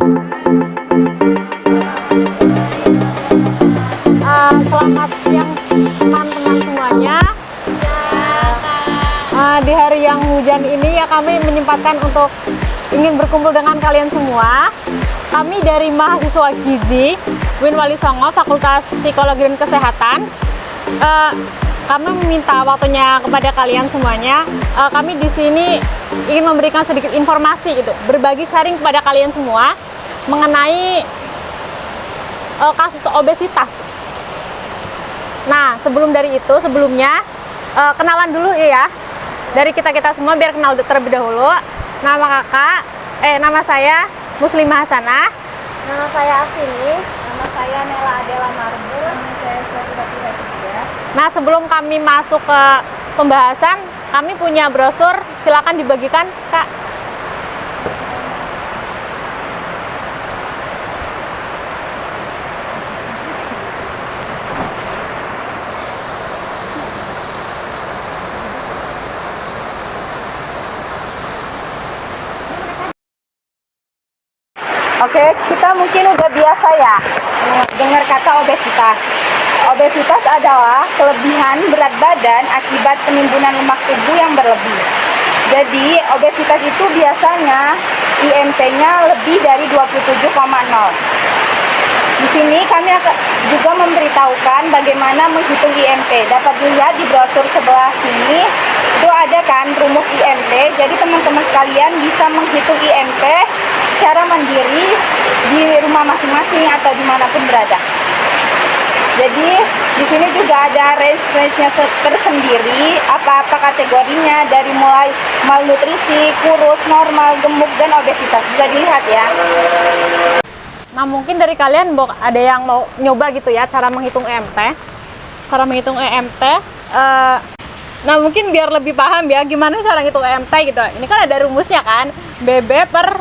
Selamat siang teman-teman semuanya. Di hari yang hujan ini ya kami menyempatkan untuk ingin berkumpul dengan kalian semua. Kami dari mahasiswa Gizi Win Wali Songo Fakultas Psikologi dan Kesehatan. Kami meminta waktunya kepada kalian semuanya. Kami di sini ingin memberikan sedikit informasi gitu, berbagi sharing kepada kalian semua mengenai kasus obesitas. Nah, sebelumnya kenalan dulu ya dari kita semua biar kenal terlebih dahulu. Nama saya Muslimah Hasanah. Nama saya Afini. Nama saya Nela Adela Marbu. Nama saya Syafidah juga. Nah, sebelum kami masuk ke pembahasan, kami punya brosur, silakan dibagikan, Kak. Oke, kita mungkin udah biasa ya dengar kata obesitas. Obesitas adalah kelebihan berat badan akibat penimbunan lemak tubuh yang berlebih. Jadi, obesitas itu biasanya IMT-nya lebih dari 27,0. Di sini kami akan juga memberitahukan bagaimana menghitung IMT. Dapat dilihat di brosur sebelah sini, itu ada kan rumus IMT. Jadi teman-teman sekalian bisa menghitung IMT secara mandiri di rumah masing-masing atau dimanapun berada. Jadi di sini juga ada range-nya tersendiri, apa-apa kategorinya dari mulai malnutrisi, kurus, normal, gemuk, dan obesitas. Bisa dilihat ya. Nah, mungkin dari kalian ada yang mau nyoba gitu ya cara menghitung EMT. Nah, mungkin biar lebih paham ya gimana cara ngitung EMT gitu. Ini kan ada rumusnya kan, BB per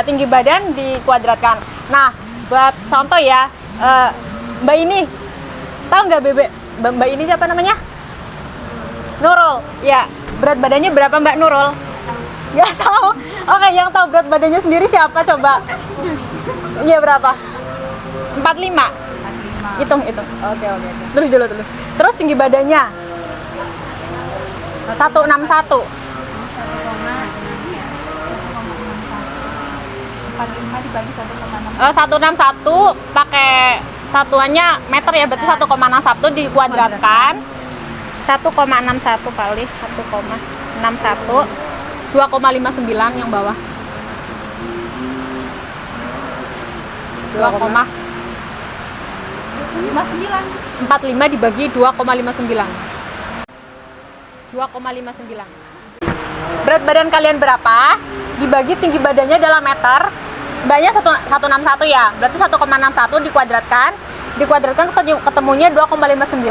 tinggi badan dikuadratkan. Nah, buat contoh ya, Mbak ini tahu nggak BB? Mbak ini siapa namanya? Nurul. Ya, berat badannya berapa Mbak Nurul? Nggak tahu. Oke, yang tahu berat badannya sendiri siapa coba? Iya, berapa? 45. Hitung. Oke. Terus tinggi badannya 161. 161 pakai satuannya meter ya, berarti 1,61 dikuadratkan 1,61 kali 1,61 2,59 yang bawah 2,45 dibagi 2,59 berat badan kalian berapa dibagi tinggi badannya dalam meter, banyak 161 ya, berarti 1,61 dikuadratkan ketemunya 2,59,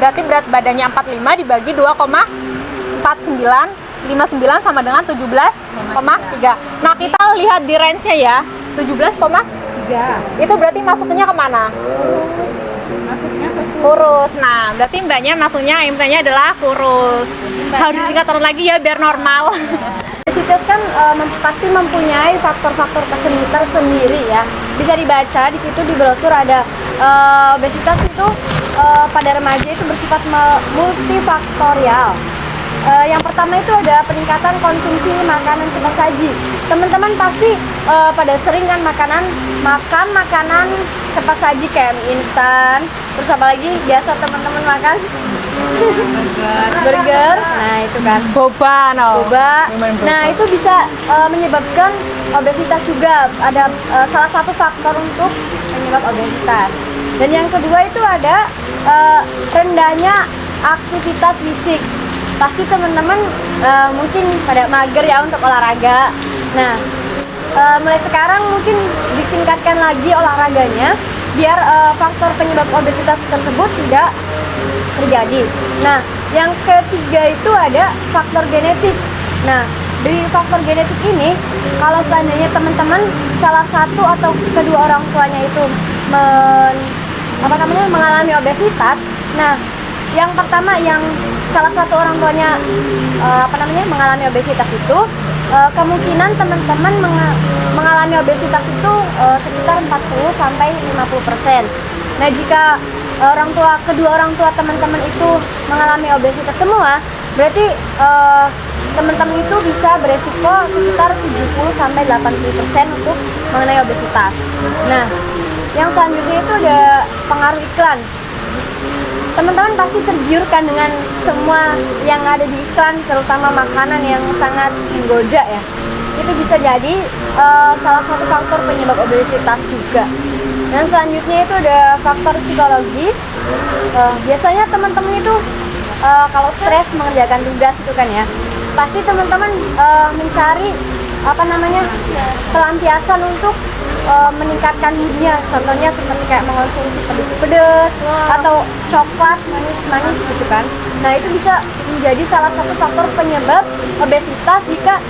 berarti berat badannya 45 dibagi 2,49 sama dengan 17,3. Nah, kita lihat di range-nya ya, 17,3 itu berarti masuknya kemana? Kurus. Nah, berarti mbaknya masuknya IMT-nya adalah kurus. Harus dikatakan lagi ya biar normal. Obesitas kan pasti mempunyai faktor-faktor tersendiri ya. Bisa dibaca di situ di brosur ada obesitas itu pada remaja itu bersifat multifaktorial. Yang pertama itu ada peningkatan konsumsi makanan cepat saji. Teman-teman pasti pada sering kan makan makanan cepat saji kayak mie instan. Terus apa lagi biasa teman-teman makan? Burger. Nah, itu kan. Boba. Nah, itu bisa menyebabkan obesitas juga. Ada salah satu faktor untuk penyebab obesitas. Dan yang kedua itu ada rendahnya aktivitas fisik. Pasti teman-teman mungkin pada mager ya untuk olahraga. Nah, mulai sekarang mungkin ditingkatkan lagi olahraganya biar faktor penyebab obesitas tersebut tidak terjadi. Nah, yang ketiga itu ada faktor genetik. Nah, dari faktor genetik ini, kalau seandainya teman-teman salah satu atau kedua orang tuanya itu mengalami obesitas, nah, yang pertama yang salah satu orang tuanya mengalami obesitas itu, kemungkinan teman-teman mengalami obesitas itu sampai 50%. Nah, jika kedua orang tua teman-teman itu mengalami obesitas semua, berarti teman-teman itu bisa beresiko sekitar 70 sampai 80% untuk mengenai obesitas. Nah, yang selanjutnya itu ada pengaruh iklan. Teman-teman pasti tergiurkan dengan semua yang ada di iklan, terutama makanan yang sangat menggoda ya. Itu bisa jadi salah satu faktor penyebab obesitas juga. Dan selanjutnya itu ada faktor psikologis. Biasanya teman-teman itu kalau stres mengerjakan tugas itu kan ya, pasti teman-teman mencari pelampiasan untuk meningkatkan moodnya. Contohnya seperti kayak mengonsumsi pedes-pedes atau coklat manis-manis gitu kan. Nah, itu bisa menjadi salah satu faktor penyebab obesitas jika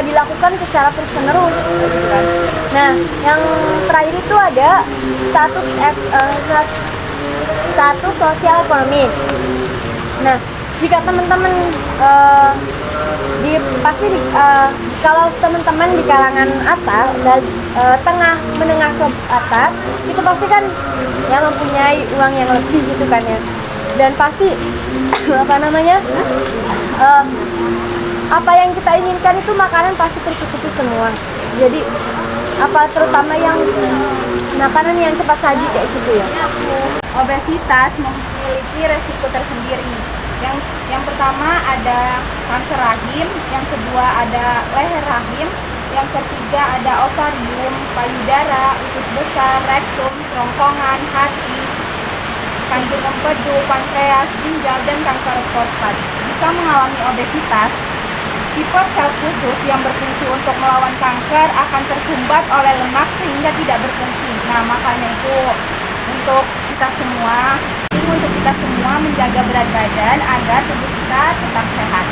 dilakukan secara terus-menerus gitu kan. Nah, yang terakhir itu ada status sosial ekonomi. Nah, jika teman-teman kalau teman-teman di kalangan atas dan tengah menengah ke atas, itu pasti kan ya mempunyai uang yang lebih gitu kan ya, dan pasti apa yang kita inginkan itu makanan pasti tercukupi semua. Jadi terutama yang makanan yang cepat saji kayak gitu ya. Obesitas memiliki resiko tersendiri. Yang pertama ada kanker rahim, yang kedua ada leher rahim, yang ketiga ada ovarium, payudara, usus besar, rektum, kerongkongan, hati, kandung empedu, pankreas, ginjal, dan kanker prostat. Jika mengalami obesitas, tipe sel khusus yang berfungsi untuk melawan kanker akan tersumbat oleh lemak sehingga tidak berfungsi. Nah, makanya itu untuk kita semua menjaga berat badan agar tubuh kita tetap sehat.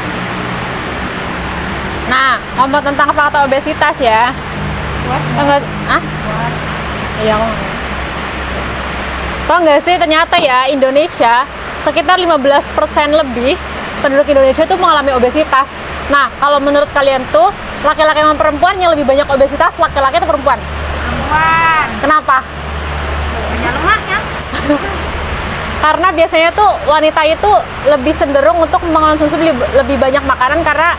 Nah, ngomong tentang faktor obesitas ya. Iya. Tau nggak sih ternyata ya Indonesia sekitar 15% lebih penduduk Indonesia itu mengalami obesitas. Nah, kalau menurut kalian tuh laki-laki sama perempuan yang lebih banyak obesitas, laki-laki atau perempuan? Perempuan. Kenapa? Banyak lemaknya. Karena biasanya tuh wanita itu lebih cenderung untuk mengonsumsi lebih banyak makanan karena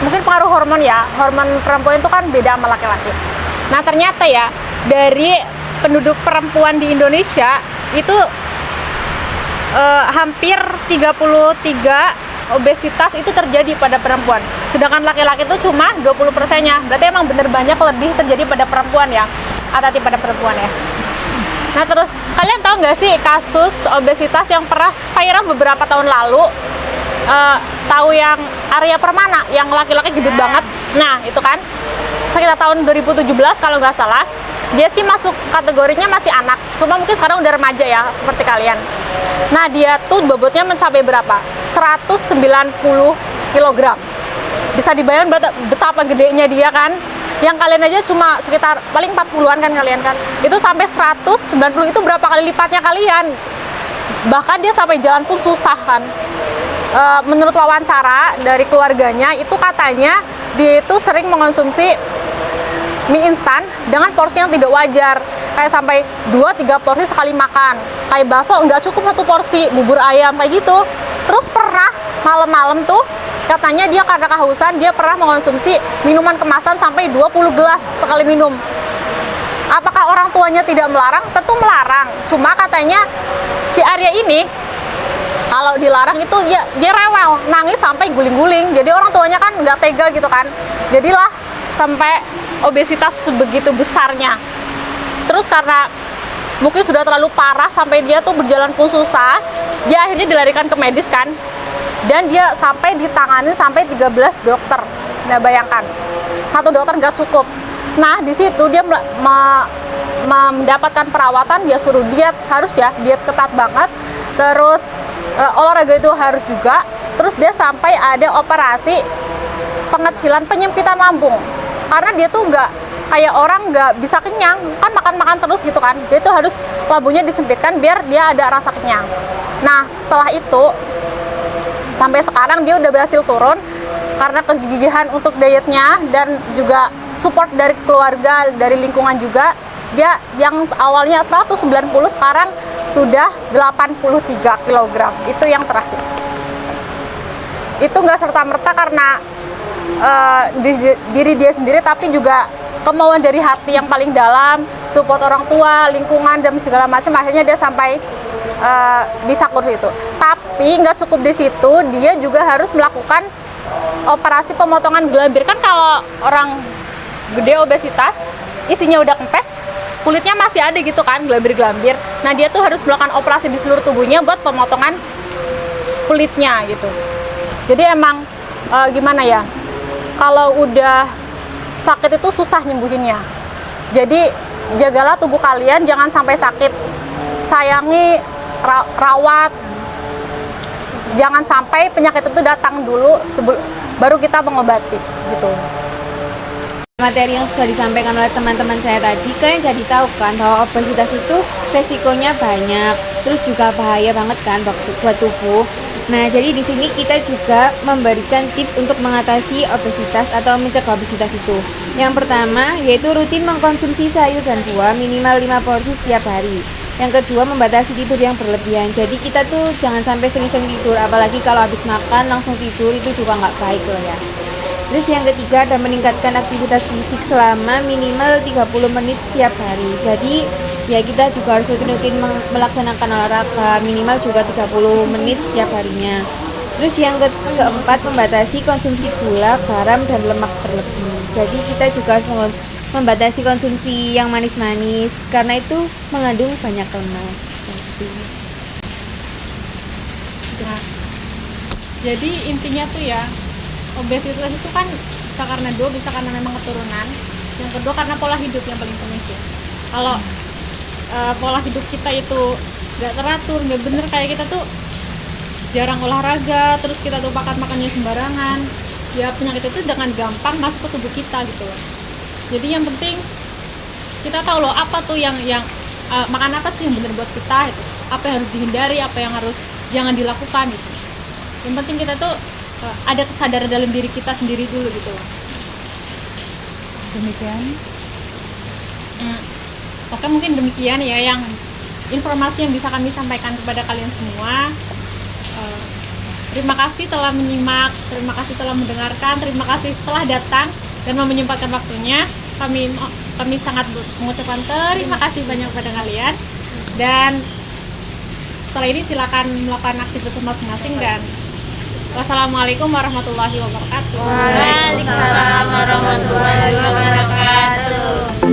mungkin pengaruh hormon ya. Hormon perempuan itu kan beda sama laki-laki. Nah, ternyata ya dari penduduk perempuan di Indonesia itu hampir 33 obesitas itu terjadi pada perempuan. Sedangkan laki-laki itu cuma 20%-nya. Berarti emang bener banyak lebih terjadi pada perempuan ya. Atau pada perempuan ya. Nah, terus kalian tahu nggak sih kasus obesitas yang pernah viral beberapa tahun lalu? Tahu yang Arya Permana yang laki-laki gendut banget? Nah, itu kan sekitar tahun 2017 kalau nggak salah. Dia sih masuk kategorinya masih anak, cuma mungkin sekarang udah remaja ya, seperti kalian. Nah, dia tuh bobotnya mencapai berapa? 190 kg. Bisa dibayangkan betapa gedenya dia kan? Yang kalian aja cuma sekitar paling 40-an kan kalian kan? Itu sampai 190, itu berapa kali lipatnya kalian? Bahkan dia sampai jalan pun susah kan? Menurut wawancara dari keluarganya, itu katanya dia itu sering mengonsumsi mie instan dengan porsi yang tidak wajar, kayak sampai 2-3 porsi sekali makan. Kayak bakso nggak cukup 1 porsi, bubur ayam kayak gitu. Terus pernah malam-malam tuh katanya dia karena kehausan, dia pernah mengonsumsi minuman kemasan sampai 20 gelas sekali minum. Apakah orang tuanya tidak melarang? Tentu melarang. Cuma katanya si Arya ini kalau dilarang itu dia rewel, nangis sampai guling-guling. Jadi orang tuanya kan nggak tega gitu kan. Jadilah sampai obesitas sebegitu besarnya. Terus karena mungkin sudah terlalu parah sampai dia tuh berjalan pun susah, dia akhirnya dilarikan ke medis kan. Dan dia sampai ditangani sampai 13 dokter. Nah, bayangkan, 1 dokter nggak cukup. Nah, di situ dia mendapatkan perawatan, dia suruh diet, harus ya, diet ketat banget. Terus olahraga itu harus juga. Terus dia sampai ada operasi pengecilan penyempitan lambung. Karena dia tuh nggak kayak orang nggak bisa kenyang, kan makan-makan terus gitu kan. Dia tuh harus lambungnya disempitkan biar dia ada rasa kenyang. Nah, setelah itu sampai sekarang dia udah berhasil turun karena kegigihan untuk dietnya dan juga support dari keluarga, dari lingkungan juga. Dia yang awalnya 190 sekarang sudah 83 kg. Itu yang terakhir. Itu nggak serta-merta karena diri dia sendiri, tapi juga kemauan dari hati yang paling dalam, support orang tua, lingkungan, dan segala macam. Akhirnya dia sampai bisa kurus itu. Tapi nggak cukup di situ, dia juga harus melakukan operasi pemotongan gelambir. Kan kalau orang gede obesitas, isinya udah kempes, kulitnya masih ada gitu kan, gelambir-gelambir. Nah, dia tuh harus melakukan operasi di seluruh tubuhnya buat pemotongan kulitnya gitu. Jadi emang gimana ya, kalau udah sakit itu susah nyembuhinnya. Jadi jagalah tubuh kalian, jangan sampai sakit. Sayangi, rawat. Jangan sampai penyakit itu datang dulu baru kita mengobati gitu. Materi yang sudah disampaikan oleh teman-teman saya tadi, kalian jadi tahu kan bahwa obesitas itu resikonya banyak, terus juga bahaya banget kan buat tubuh. Nah, jadi di sini kita juga memberikan tips untuk mengatasi obesitas atau mencegah obesitas itu. Yang pertama yaitu rutin mengkonsumsi sayur dan buah minimal 5 porsi setiap hari. Yang kedua, membatasi tidur yang berlebihan. Jadi kita tuh jangan sampai sering-sering tidur, apalagi kalau habis makan langsung tidur, itu juga nggak baik loh ya. Terus yang ketiga, dan meningkatkan aktivitas fisik selama minimal 30 menit setiap hari. Jadi ya kita juga harus rutin melaksanakan olahraga minimal juga 30 menit setiap harinya. Terus yang keempat, membatasi konsumsi gula, garam, dan lemak berlebih. Jadi kita juga harus membatasi konsumsi yang manis-manis karena itu mengandung banyak lemak. Nah, jadi intinya tuh ya, obesitas itu kan bisa karena dua, bisa karena memang keturunan. Yang kedua karena pola hidup yang paling penting sih. Kalau pola hidup kita itu nggak teratur, nggak bener, kayak kita tuh jarang olahraga, terus kita tuh makannya sembarangan, ya penyakit itu dengan gampang masuk ke tubuh kita gitu loh. Jadi yang penting kita tahu loh apa tuh yang makan apa sih yang bener buat kita gitu. Apa yang harus dihindari, apa yang harus jangan dilakukan gitu. Yang penting kita tuh ada kesadaran dalam diri kita sendiri dulu gitu loh. Demikian. Oke, mungkin demikian ya yang informasi yang bisa kami sampaikan kepada kalian semua. Terima kasih telah menyimak, terima kasih telah mendengarkan, terima kasih telah datang dan mau menyempatkan waktunya. Kami sangat mengucapkan terima kasih banyak kepada kalian, dan setelah ini silakan melakukan aktivitas masing-masing, dan wassalamualaikum warahmatullahi wabarakatuh. Waalaikumsalam warahmatullahi wabarakatuh.